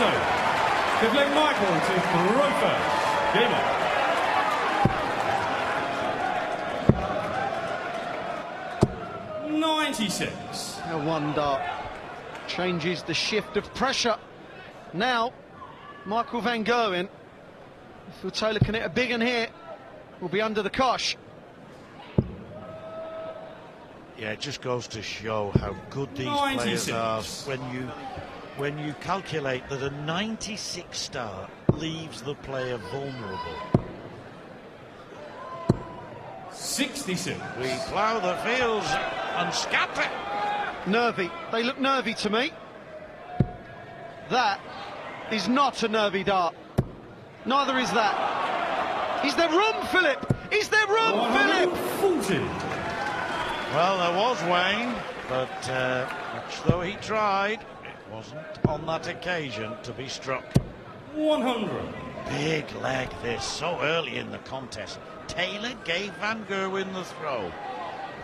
so. Good leg Michael to throw first. Game on. Now one dart changes the shift of pressure. Now, Michael van Gerwen, if Phil Taylor can hit a big one here, will be under the cosh. Yeah, it just goes to show how good these players are when you calculate that a 96 start leaves the player vulnerable. 66. We plough the fields and scatter. Nervy. They look nervy to me. That is not a nervy dart. Neither is that. Is there room, Philip? Is there room, Philip? 140. Well, there was Wayne, but much though he tried, it wasn't on that occasion to be struck. 100. Big leg this, so early in the contest. Taylor gave Van Gerwen the throw.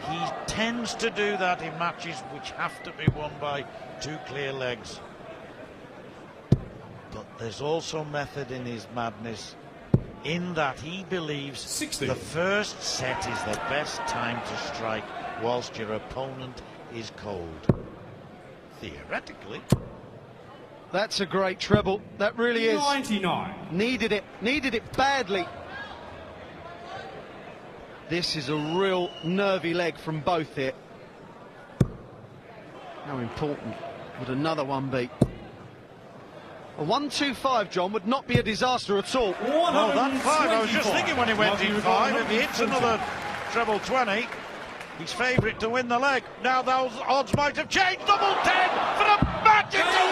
He tends to do that in matches which have to be won by two clear legs. But there's also method in his madness, in that he believes 60. The first set is the best time to strike whilst your opponent is cold. Theoretically. That's a great treble. That really is. 99. Needed it badly. This is a real nervy leg from both here. How important would another one be? A 1-2-5, John, would not be a disaster at all. No, that 5, I was just thinking when he went in 5, if he hits another treble 20, he's favourite to win the leg. Now those odds might have changed. Double 10 for a magical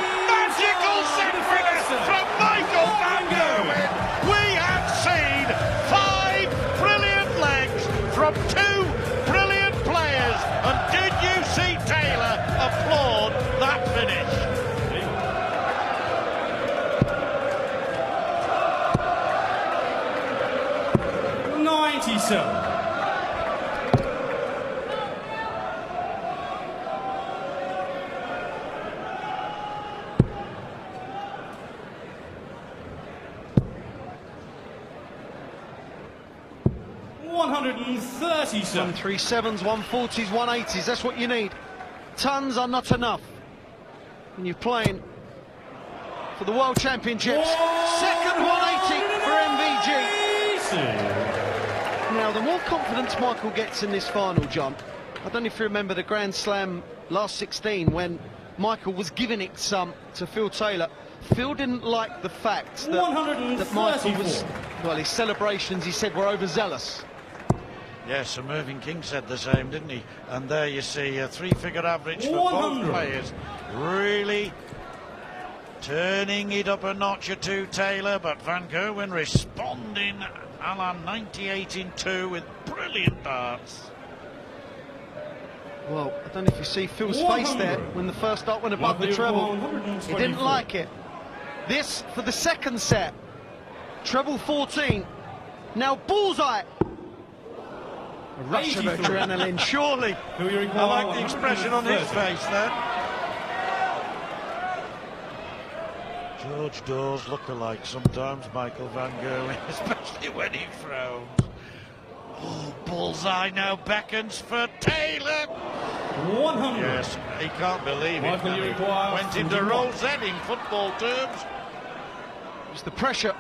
set finish from Michael van Gerwen. We have seen 5 brilliant legs from 2 brilliant players. And did you see Taylor applaud that finish? 97. $137. 137s, 140s, 180s, that's what you need. Tons are not enough when you're playing for the World Championships. Second 180 for MVG. Now, the more confidence Michael gets in this final, John, I don't know if you remember the Grand Slam last 16 when Michael was giving it some to Phil Taylor. Phil didn't like the fact that Michael was, well, his celebrations, he said, were overzealous. Yes, and Mervyn King said the same, didn't he? And there you see a 3-figure average for both players. Really turning it up a notch or two, Taylor, but Van Gerwen responding a la 98 in 2 with brilliant darts. Well, I don't know if you see Phil's face there when the first dart went above the treble. He didn't like it. This for the second set. Treble 14. Now bullseye. A rush of adrenaline, surely. I like the expression on his face there. George Dawes look alike sometimes, Michael van Gerwen, especially when he frowns. Oh, bullseye now beckons for Taylor. 100. Yes, he can't believe it. Went into rosette in football terms. It's the pressure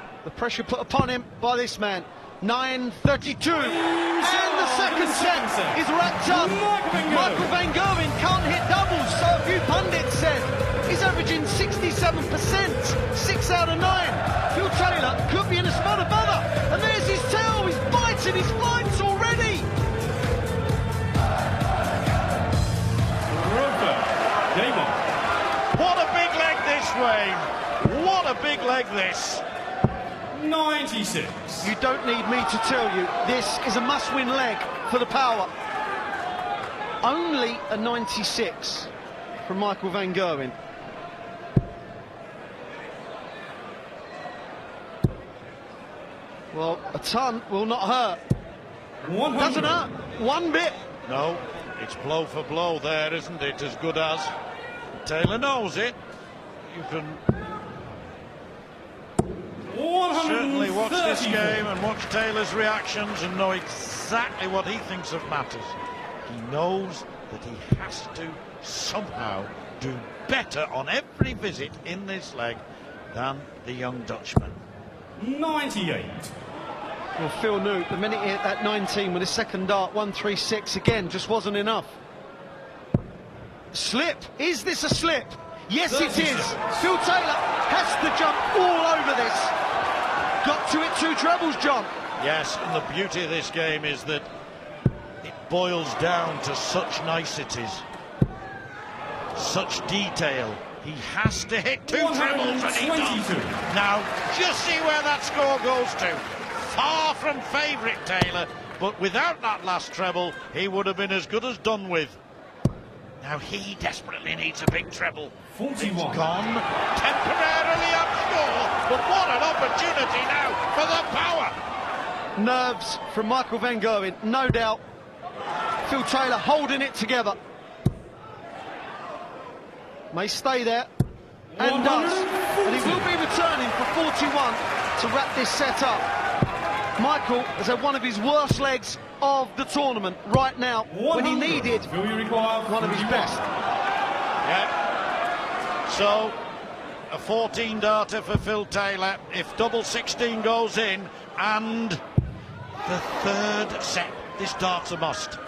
put upon him by this man. 9:32, and the second set is wrapped up. Michael van Gerwen can't hit doubles, so a few pundits said. He's averaging 67%, 6 out of 9. Phil Taylor could be in a spot above her, and there's his tail, he's biting his flights already. Game on. What a big leg this, Wayne. What a big leg this. 96. You don't need me to tell you, this is a must-win leg for the power. Only a 96 from Michael van Gerwen. Well, a ton will not hurt. 100. Doesn't hurt one bit. No, it's blow for blow there, isn't it? As good as. Taylor knows it. You can certainly watched this game and watched Taylor's reactions and know exactly what he thinks of matters. He knows that he has to somehow do better on every visit in this leg than the young Dutchman. 98. Well, Phil knew the minute he hit that 19 with his second dart, 136 again, just wasn't enough. Slip. Is this a slip? Yes, it is. Phil Taylor has to jump all over this. Got to it 2 trebles, John. Yes, and the beauty of this game is that it boils down to such niceties, such detail. He has to hit 2 trebles and he does. Now, just see where that score goes to. Far from favourite Taylor, but without that last treble, he would have been as good as done with. Now he desperately needs a big treble. 41. It's gone, temporarily upscore, but what an opportunity now for the power. Nerves from Michael van Gerwen, no doubt. Phil Taylor holding it together. May stay there, and does. And he will be returning for 41 to wrap this set up. Michael has had one of his worst legs of the tournament right now, when he needed one of his best. Yeah. So, a 14-darter for Phil Taylor. If double 16 goes in, and the third set, this dart's a must.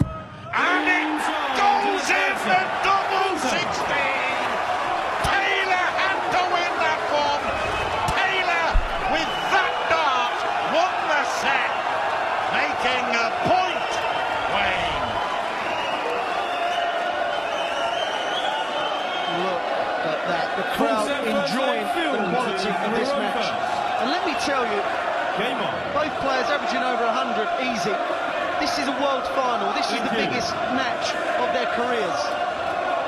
And it goes in for double 16! Taylor had to win that one! Taylor, with that dart, won the set, making a point, Wayne. Look at that, the crowd enjoying the quality of this match. And let me tell you, both players averaging over 100 easy. This is a world final. This is the biggest match of their careers.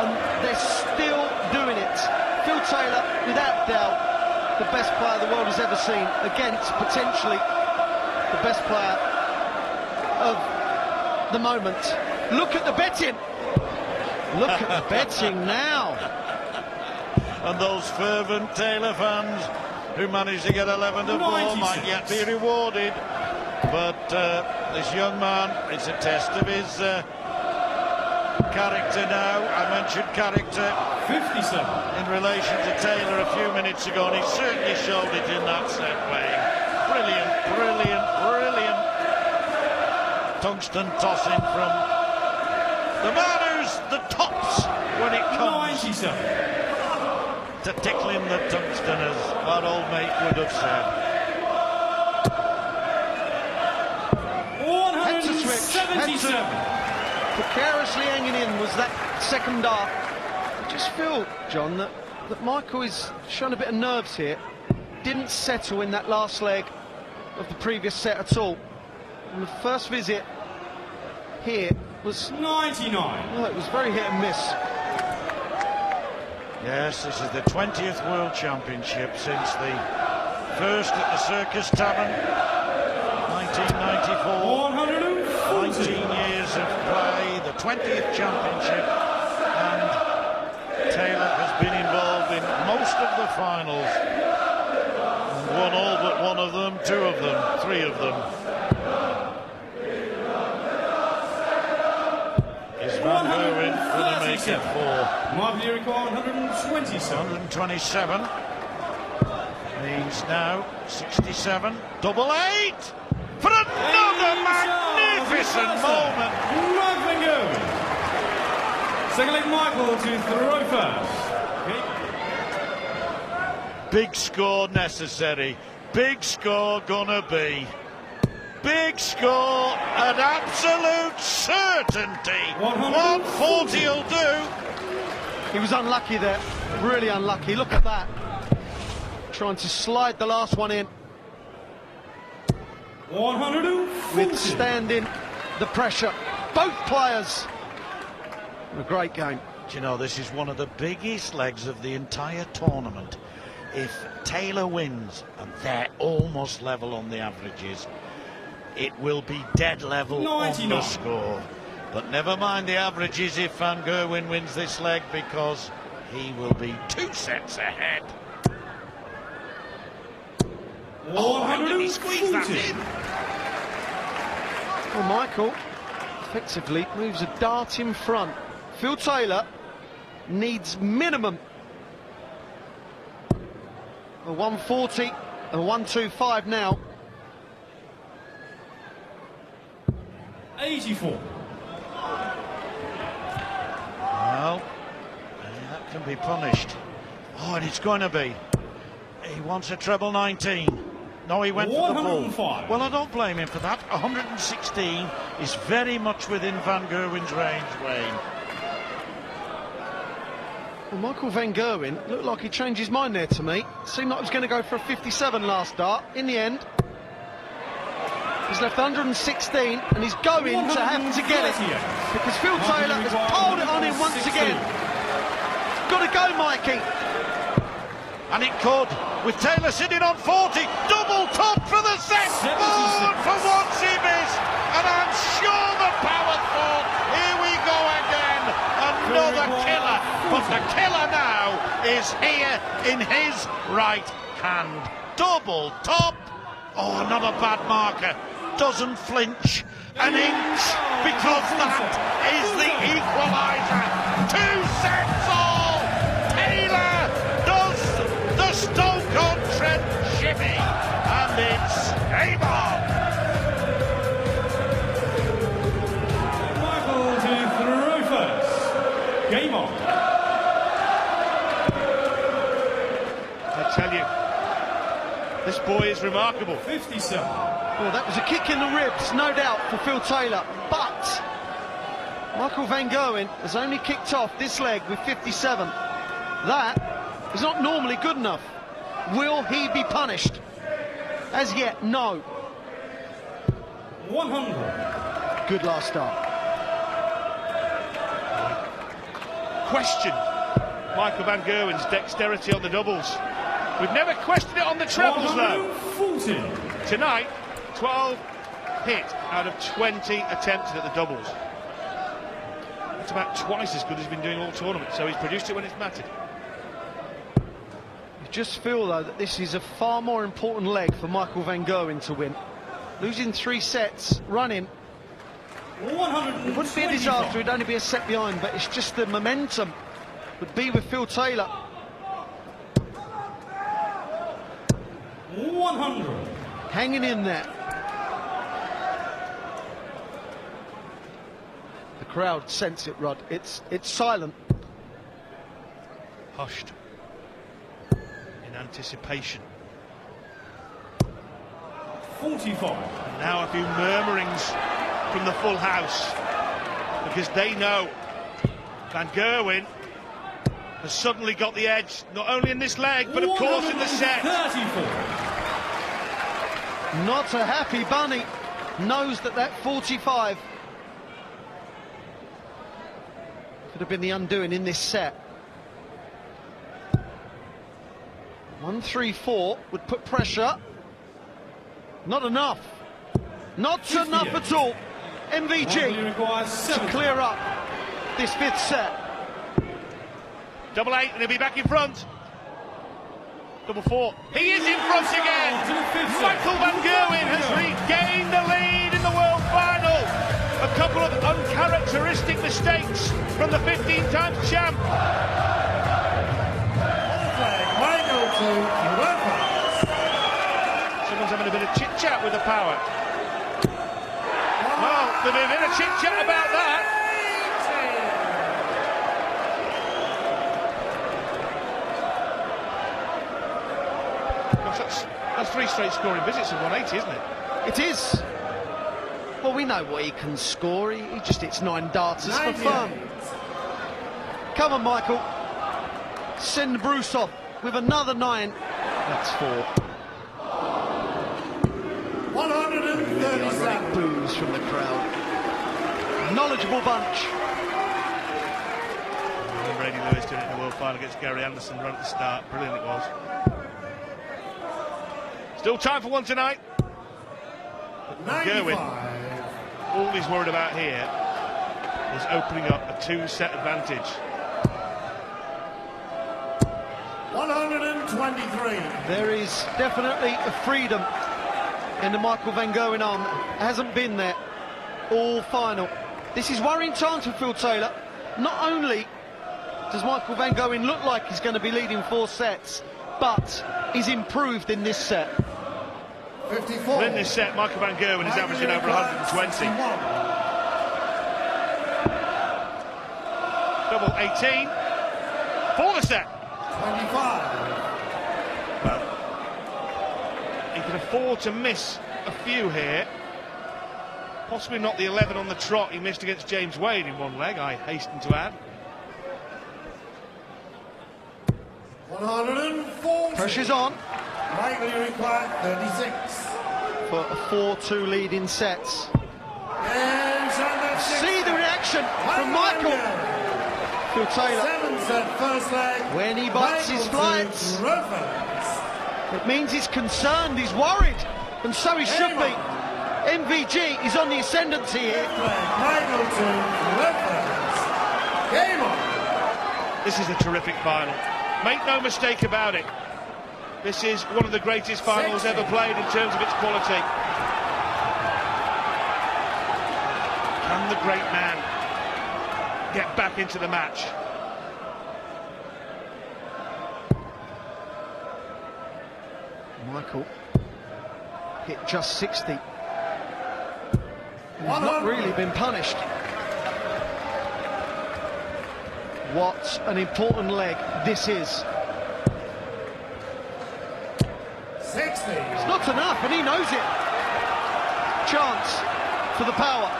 And they're still doing it. Phil Taylor, without doubt, the best player the world has ever seen, against potentially the best player of the moment. Look at the betting. Look at the betting now. And those fervent Taylor fans who managed to get 11 to 4 might yet be rewarded. But this young man, it's a test of his character now. I mentioned character 57 in relation to Taylor a few minutes ago, and he certainly showed it in that set, Wayne. Brilliant, brilliant, brilliant. Tungsten tossing from the man who's the tops when it comes 97 to tickling the tungsten, as our old mate would have said. Had to switch, precariously hanging in was that second dart. I just feel, John, that Michael is showing a bit of nerves here. Didn't settle in that last leg of the previous set at all. And the first visit here was 99. Well, it was very hit and miss. Yes, this is the 20th World Championship since the first at the Circus Tavern, 1994. 19 years of play, the 20th championship, and Taylor has been involved in most of the finals, and won all but one of them, 2 of them, 3 of them. Is Van Gerwen going to make it 4? Marvin required 127. 127 means now 67, double 8 for another magnificent moment. Marvin Gerwen. Second leg Michael to throw first. Big score necessary. Big score gonna be. Big score at absolute certainty. 140 will do. He was unlucky there, really unlucky. Look at that. Trying to slide the last one in. 140. Withstanding the pressure. Both players. A great game. Do you know, this is one of the biggest legs of the entire tournament. If Taylor wins, and they're almost level on the averages, it will be dead level 99 on the score. But never mind the averages if Van Gerwen wins this leg, because he will be 2 sets ahead. Oh, how did he squeeze that in? Well, Michael effectively moves a dart in front. Phil Taylor needs minimum a 140 and 125 now. 84. Well, that can be punished. Oh, and it's going to be. He wants a treble 19. No, he went for the ball. 105. Well, I don't blame him for that. 116 is very much within Van Gerwen's range, Wayne. Well, Michael Van Gerwen looked like he changed his mind there to me. Seemed like he was going to go for a 57 last dart. In the end, he's left 116 and he's going to have to get it because Phil Taylor has piled it on him once again. Got to go, Mikey. And it could, with Taylor sitting on 40, double top for the set. Oh, and for once he missed, and I'm sure the power thought, here we go again, another killer, but the killer now is here in his right hand. Double top, oh, another bad marker, doesn't flinch an inch, because that is the equaliser. 2 sets all, Taylor does the Stoke-on-Trent shimmy, and it's game on. Michael to throw first. Game on. I tell you, this boy is remarkable. 57. Well, that was a kick in the ribs, no doubt, for Phil Taylor. But Michael Van Gerwen has only kicked off this leg with 57. That is not normally good enough. Will he be punished? As yet, no. 100. Good last start. Question Michael Van Gerwen's dexterity on the doubles. We've never questioned it on the trebles, though. 140. Tonight, 12 hit out of 20 attempted at the doubles. That's about twice as good as he's been doing all tournament, so he's produced it when it's mattered. You just feel, though, that this is a far more important leg for Michael Van Gerwen to win. Losing 3 sets running, it wouldn't be a disaster, it'd only be a set behind, but it's just the momentum would be with Phil Taylor. 100. Hanging in there. The crowd sense it, Rod. It's silent. Hushed in anticipation. 45. And now a few murmurings from the full house, because they know Van Gerwen has suddenly got the edge, not only in this leg, but of course in the set. 34. Not a happy bunny. Knows that 45 could have been the undoing in this set. 1-3-4 would put pressure. Not enough. Not enough at all. MVG to clear up this 5th set. Double 8, and he'll be back in front. Double 4. He is in front again. Michael Van Gerwen has regained the lead in the World Final. A couple of uncharacteristic mistakes from the 15-time champ. Someone's having a bit of chit-chat with the power. Well, there's been a bit of chit-chat about that. Gosh, that's 3 straight scoring visits of 180, isn't it? It is. Well, we know what he can score. He just hits 9 darters for fun. Come on, Michael. Send Bruce off with another 9. That's 4. 137. Boos from the crowd. Knowledgeable bunch. Brady Lewis doing it in the World Final against Gary Anderson right at the start. Brilliant it was. Still time for one tonight. Gerwen, all he's worried about here is opening up a 2-set advantage. 123. There is definitely a freedom in the Michael van Gerwen arm. Hasn't been there all final. This is worrying times for Phil Taylor. Not only does Michael van Gerwen look like he's going to be leading 4 sets, but he's improved in this set. 54. In this set, Michael van Gerwen is averaging over 120. Double 18 for the set. 25. Well, he can afford to miss a few here. Possibly not the 11 on the trot he missed against James Wade in one leg, I hasten to add. 140. Pressure's on. Likely required 36. For a 4-2 lead in sets. See See the reaction from Michael. Phil Taylor, 7-set first leg. when he bites his flights, it means he's concerned, he's worried, and so he should be. MVG is on the ascendancy here. Michael to reference. Game on. This is a terrific final. Make no mistake about it. This is one of the greatest finals ever played in terms of its quality. Can the great man get back into the match? Michael hit just 60. He's not really been punished. What an important leg this is. 60. It's not enough, and he knows it. Chance for the power.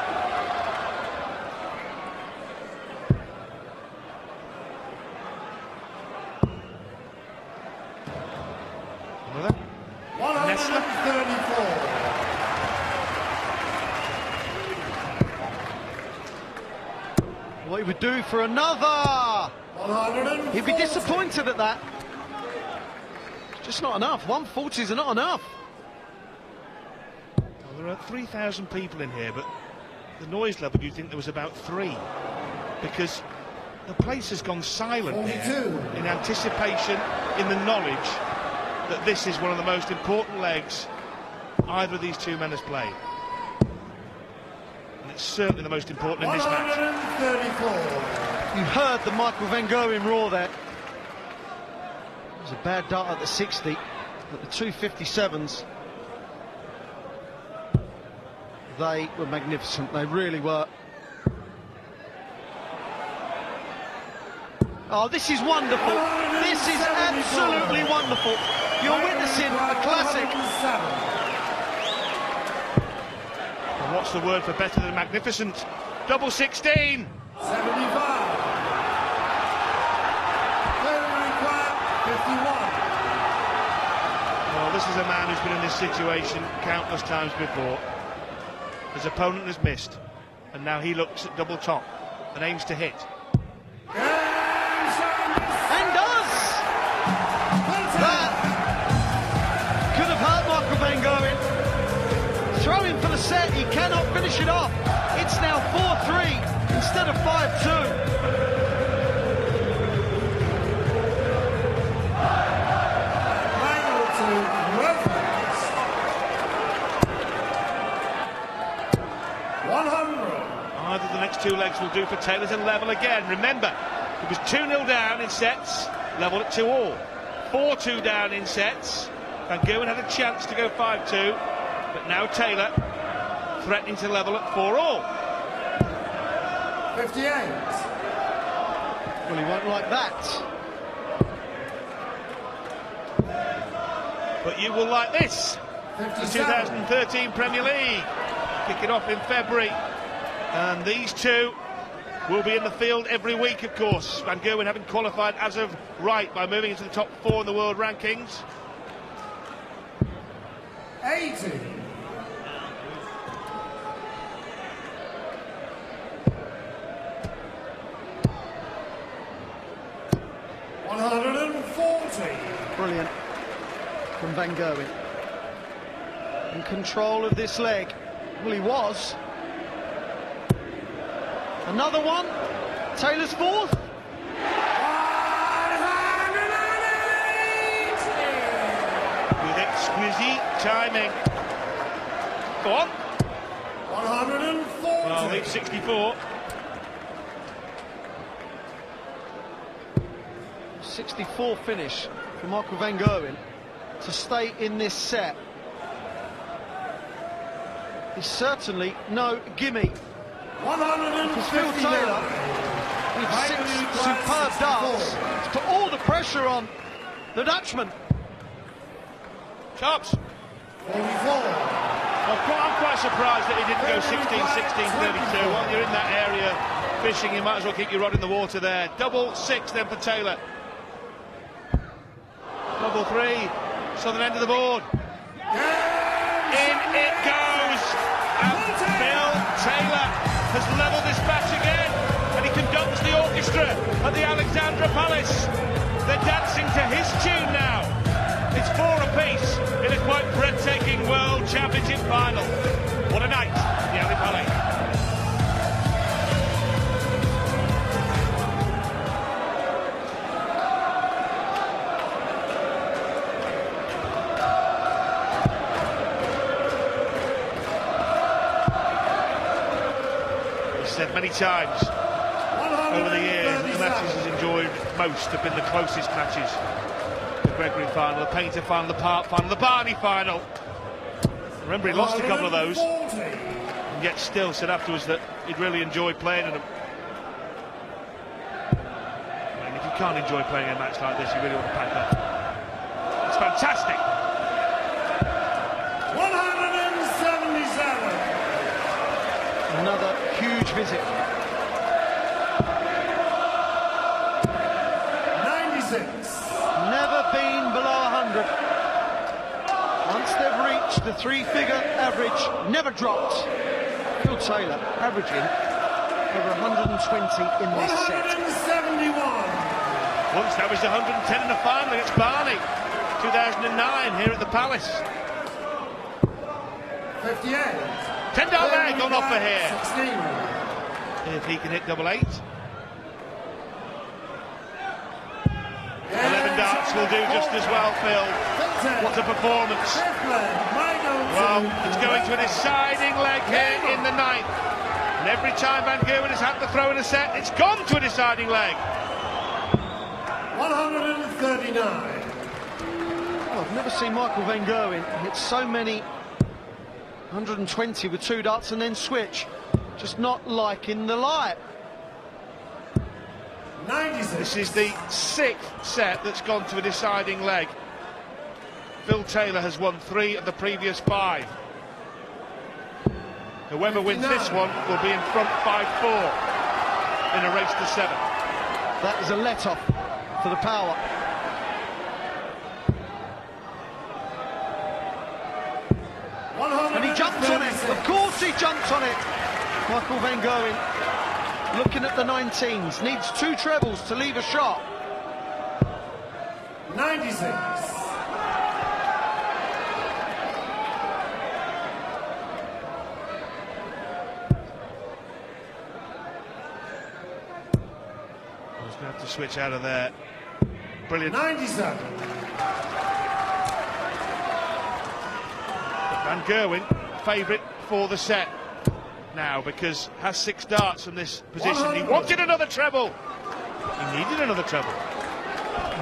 Another? 134. What he would do for another. 140. He'd be disappointed at that. It's just not enough. 140s are not enough. Well, there are 3,000 people in here, but the noise level, you'd think there was about 3. Because the place has gone silent here in anticipation, in the knowledge that this is one of the most important legs either of these two men has played. And it's certainly the most important in this match. 134. You heard the Michael van Gerwen roar there. It was a bad dart at the 60, but the 257s, they were magnificent. They really were. Oh, this is wonderful. This is absolutely wonderful. You're witnessing a classic. And what's the word for better than magnificent? Double 16. 75. 51. Well, this is a man who's been in this situation countless times before. His opponent has missed, and now he looks at double top and aims to hit. And does! That could have hurt Michael van Gerwen. Throwing for the set, he cannot finish it off. It's now 4-3 instead of 5-2. Either the next 2 legs will do for Taylor to level again. Remember, it was 2-0 down in sets, level at 2-all. 4-2 down in sets. Van Gerwen had a chance to go 5-2, but now Taylor threatening to level at 4-all. 58. Well, he won't like that. But you will like this. 57. The 2013 Premier League. Kicking off in February. And these two will be in the field every week, of course. Van Gerwen having qualified as of right by moving into the top 4 in the world rankings. 80. Brilliant from Van Gerwen. In control of this leg. Well, he was. Another one. Taylor's 4th. exquisite timing. Go on. 140. Well, lead 64. 64 finish for Michael van Gerwen to stay in this set. It's certainly no gimme. 150. Phil Taylor, with 6 superb darts, to put all the pressure on the Dutchman. Chops. 44. I'm quite surprised that he didn't go 16, 16, 32. While you're in that area fishing, you might as well keep your rod in the water there. Double 6 then for Taylor. Double 3, southern end of the board. In it goes. And Phil Taylor has levelled this match again. And he conducts the orchestra at the Alexandra Palace. They're dancing to his tune now. It's 4 apiece in a quite breathtaking World Championship final. What a night at the Ali Palais. Said many times over the years that the matches he's enjoyed most have been the closest matches. The Gregory final, the Painter final, the Park final, the Barney final. Remember, he lost a couple of those, and yet still said afterwards that he'd really enjoyed playing in them. I mean, if you can't enjoy playing a match like this, you really want to pack up. It's fantastic. 177. Another huge visit. 96. Never been below 100. Once they've reached the 3-figure average, never dropped. Phil Taylor averaging over 120 in this set. 171. Once averaged 110 in the final against Barney, 2009 here at the Palace. 58. 10-dart leg on offer here. 16. If he can hit double 8. 11 darts will do just as well, Phil. What a performance. Well, it's going to a deciding leg here in the 9th. And every time Van Gerwen has had to throw in a set, it's gone to a deciding leg. 139. Well, I've never seen Michael van Gerwen hit so many 120 with 2 darts and then switch. Just not like in the light. 96. This is the 6th set that's gone to a deciding leg. Phil Taylor has won 3 of the previous 5. Whoever wins this one will be in front 5-4 in a race to 7. That is a let-off for the power. And he jumped on it. Of course he jumped on it. Michael van Gerwen looking at the 19s. Needs 2 trebles to leave a shot. 96. He's going to have to switch out of there. Brilliant. 97. Van Gerwen, favourite for the set now, because has 6 darts from this position. He wanted another treble. He needed another treble.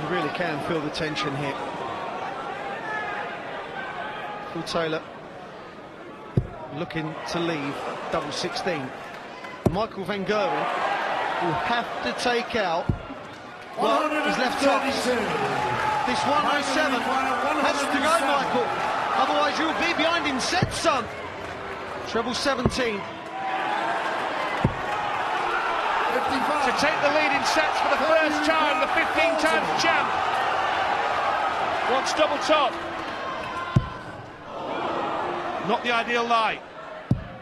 You really can feel the tension here. Phil Taylor looking to leave double 16. Michael van Gerwen will have to take out, well, his left top. This 107 has to go, Michael. Otherwise you'll be behind in sets, son. Treble 17. 55. To take the lead in sets for the first time, the 15 times champ wants double top. Not the ideal lie.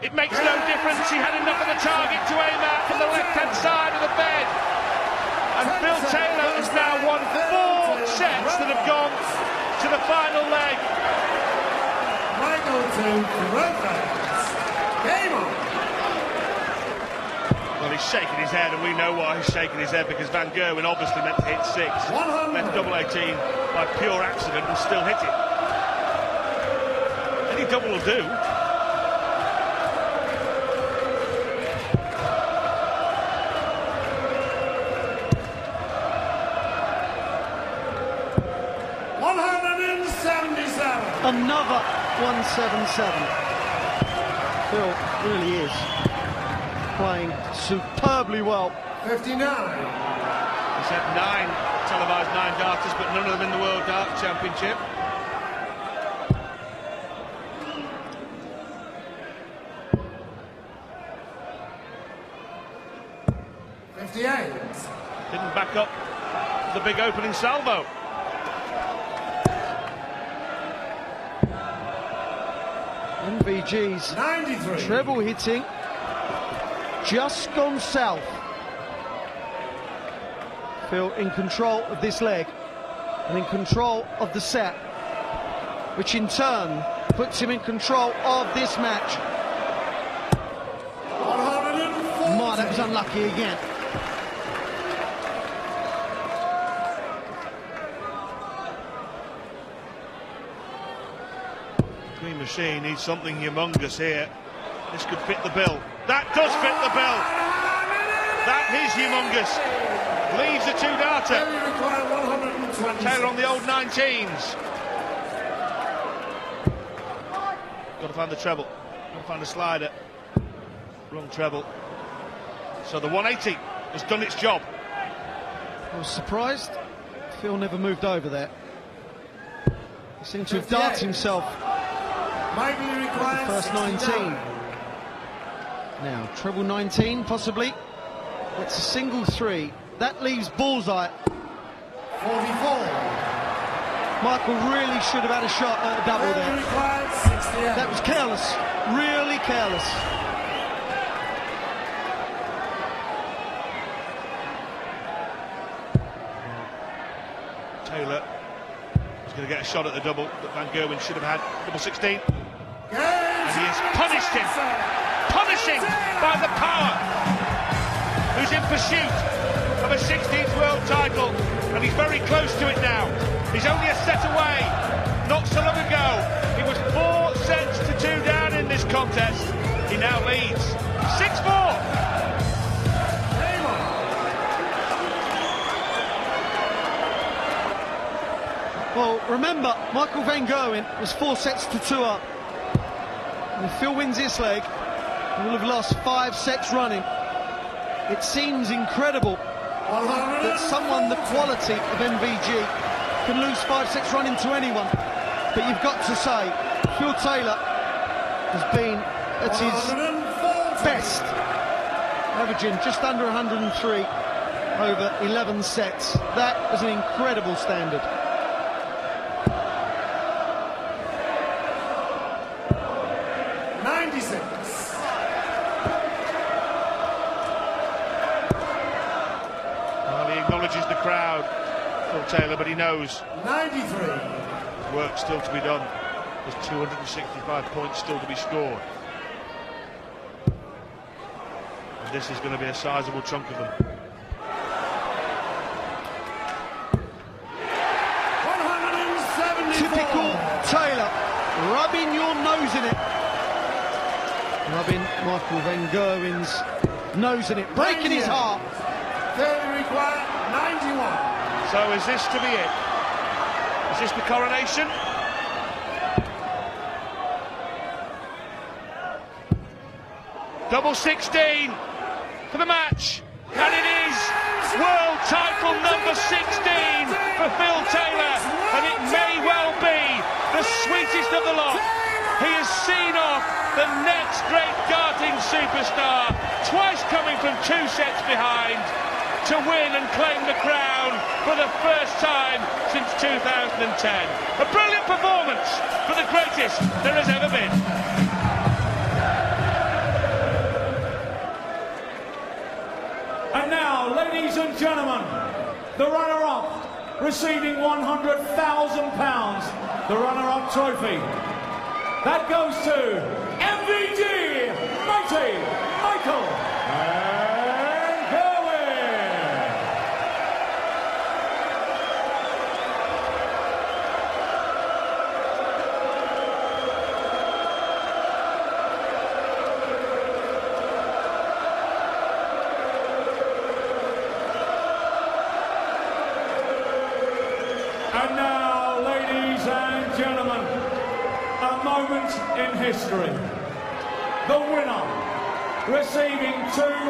It makes no difference. He had enough of the target to aim at from the left-hand side of the bed. And Phil Taylor has now won 4 sets that have gone to the final leg. Michael to Gerwen. Game on. Well, he's shaking his head, and we know why he's shaking his head, because Van Gerwen obviously meant to hit 6. 100. Left double 18 by pure accident and still hit it. Any double will do. Another 177. Phil really is playing superbly well. 59. He's had 9 televised 9 darters, but none of them in the World Dart Championship. Didn't back up the big opening salvo. MVG's 93. treble hitting just gone south. Phil in control of this leg and in control of the set, which in turn puts him in control of this match. My, that was unlucky again. Green Machine needs something humongous here. This could fit the bill. That does fit the bill. That is humongous. Leaves a 2-darter. Taylor on the old 19s. Got to find the treble. Got to find the slider. Wrong treble. So the 180 has done its job. I was surprised Phil never moved over there. He seemed to have darted himself the first 19. Now, treble 19 possibly. That's a single 3. That leaves bullseye. 44. Michael really should have had a shot at a double there. That was careless, really careless. Taylor is going to get a shot at the double that Van Gerwen should have had. Double 16. And he has punished him. Punishing by the power. Who's in pursuit of a 16th world title. And he's very close to it now. He's only a set away. Not so long ago, he was 4 sets to 2 down in this contest. He now leads 6-4. Well, remember, Michael Van Gerwen was 4 sets to 2 up. And if Phil wins this leg, he will have lost 5 sets running. It seems incredible that someone the quality of MVG can lose 5 sets running to anyone. But you've got to say, Phil Taylor has been at his best, averaging just under 103 over 11 sets. That was an incredible standard. Acknowledges the crowd, Phil Taylor, but he knows 93. Work still to be done. There's 265 points still to be scored. And this is going to be a sizable chunk of them. 174. Typical Taylor, rubbing your nose in it. Rubbing Michael Van Gerwen's nose in it, breaking his heart. 30 required, 91. So is this to be it? Is this the coronation? Double 16 for the match. And it is world title number 16 for Phil Taylor. And it may well be the sweetest of the lot. He has seen off the next great darting superstar, twice coming from 2 sets behind, to win and claim the crown for the first time since 2010. A brilliant performance for the greatest there has ever been. And now, ladies and gentlemen, the runner-up receiving £100,000, the runner-up trophy. That goes to MVG Mighty Michael Van Gerwen. And now, ladies and gentlemen, a moment in history. The winner, receiving £200,000,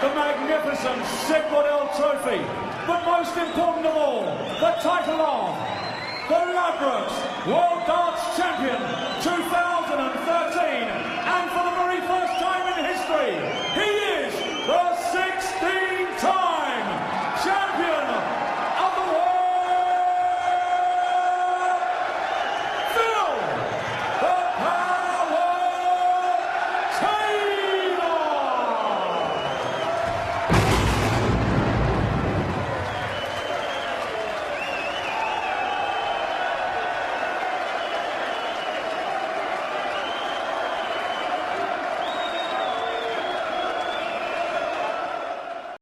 the magnificent Sigmund Trophy, but most important of all, the title of the Ladbrokes World Darts Champion 2013.